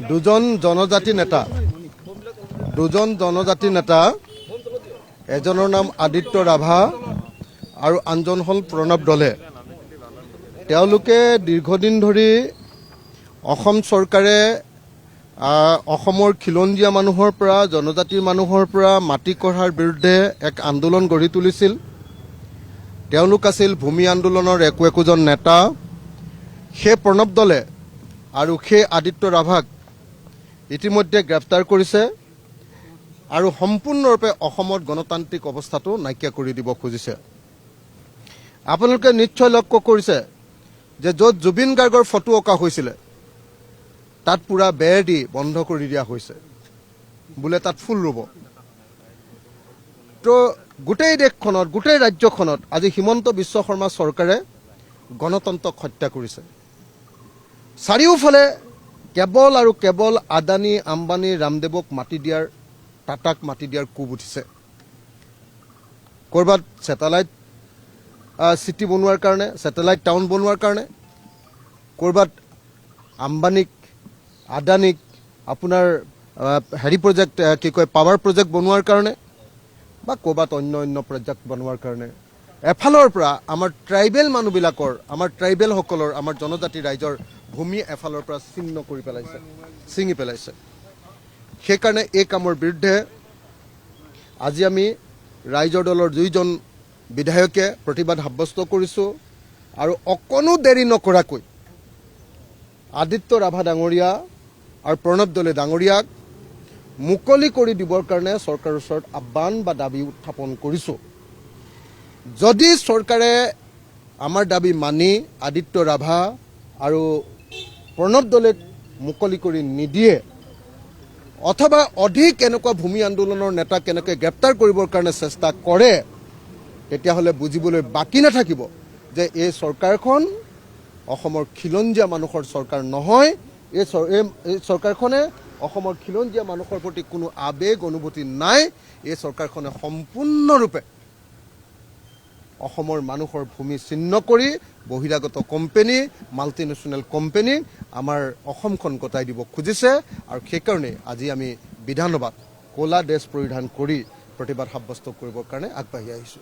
দুজন জনজাতি নেতা এজনৰ নাম আদিত্য ৰাভা আৰু আনজন হ'ল প্ৰণৱ দলে। তেওঁলোকে দীৰ্ঘদিন ধৰি অসম চৰকাৰে অসমৰ খিলঞ্জীয়া মানুহৰ পৰা জনজাতিৰ মানুহৰ পৰা মাটি কঢ়াৰ বিৰুদ্ধে এক আন্দোলন গঢ়ি তুলিছিল। তেওঁলোক আছিল ভূমি আন্দোলনৰ একোজন নেতা। সেই প্ৰণৱ দলে আৰু সেই আদিত্য ৰাভাক ইতিমধ্যে গ্ৰেপ্তাৰ কৰিছে আৰু সম্পূৰ্ণৰূপে অসমত গণতান্ত্ৰিক অৱস্থাটো নাইকিয়া কৰি দিব খুজিছে। আপোনালোকে নিশ্চয় লক্ষ্য কৰিছে যে য'ত জুবিন গাৰ্গৰ ফটো অঁকা হৈছিলে তাত পুৰা বেৰ দি বন্ধ কৰি দিয়া হৈছে, বোলে তাত ফুল ৰুব। তো গোটেই দেশখনত, গোটেই ৰাজ্যখনত আজি হিমন্ত বিশ্ব শৰ্মা চৰকাৰে গণতন্ত্ৰক হত্যা কৰিছে। চাৰিওফালে কেৱল আৰু কেৱল আদানী, আম্বানী, ৰামদেৱক মাটি দিয়াৰ, টাটাক মাটি দিয়াৰ কোব উঠিছে। ক'ৰবাত ছেটেলাইট চিটি বনোৱাৰ কাৰণে, ছেটেলাইট টাউন বনোৱাৰ কাৰণে, ক'ৰবাত আম্বানীক, আদানীক আপোনাৰ প্ৰজেক্ট পাৱাৰ প্ৰজেক্ট বনোৱাৰ কাৰণে, বা ক'ৰবাত অন্য প্ৰজেক্ট বনোৱাৰ কাৰণে এফালৰ পৰা আমাৰ ট্ৰাইবেল মানুহবিলাকৰ, আমাৰ ট্ৰাইবেলসকলৰ, আমাৰ জনজাতি ৰাইজৰ ভূমি এফালৰ পৰা ছিঙি পেলাইছে। সেইকাৰণে এই কামৰ বিৰুদ্ধে আজি আমি ৰাইজৰ দলৰ 2জন বিধায়কে প্ৰতিবাদ সাব্যস্ত কৰিছোঁ আৰু অকণো দেৰি নকৰাকৈ আদিত্য ৰাভা ডাঙৰীয়া আৰু প্ৰণৱ দলে ডাঙৰীয়াক মুকলি কৰি দিবৰ কাৰণে চৰকাৰৰ ওচৰত আহ্বান বা দাবী উত্থাপন কৰিছোঁ। যদি চৰকাৰে আমাৰ দাবী মানি আদিত্য ৰাভা আৰু প্ৰণৱ দলে মুকলি কৰি নিদিয়ে অথবা অধিক এনেকুৱা ভূমি আন্দোলনৰ নেতাক কেনেকৈ গ্ৰেপ্তাৰ কৰিবৰ কাৰণে চেষ্টা কৰে, তেতিয়াহ'লে বুজিবলৈ বাকী নাথাকিব যে এই চৰকাৰখন অসমৰ খিলঞ্জীয়া মানুহৰ চৰকাৰ নহয়। এই চৰকাৰখনে অসমৰ খিলঞ্জীয়া মানুহৰ প্ৰতি কোনো আৱেগ অনুভূতি নাই। এই চৰকাৰখনে সম্পূৰ্ণৰূপে অসমৰ মানুহৰ ভূমি ছিন্ন কৰি বহিৰাগত কোম্পানী, মাল্টিনেশ্যনেল কোম্পানী আমাৰ অসমখন গতাই দিব খুজিছে। আৰু সেইকাৰণে আজি আমি বিধানসভাত ক'লা ড্ৰেছ পৰিধান কৰি প্ৰতিবাদ সাব্যস্ত কৰিবৰ কাৰণে আগবাঢ়ি আহিছোঁ।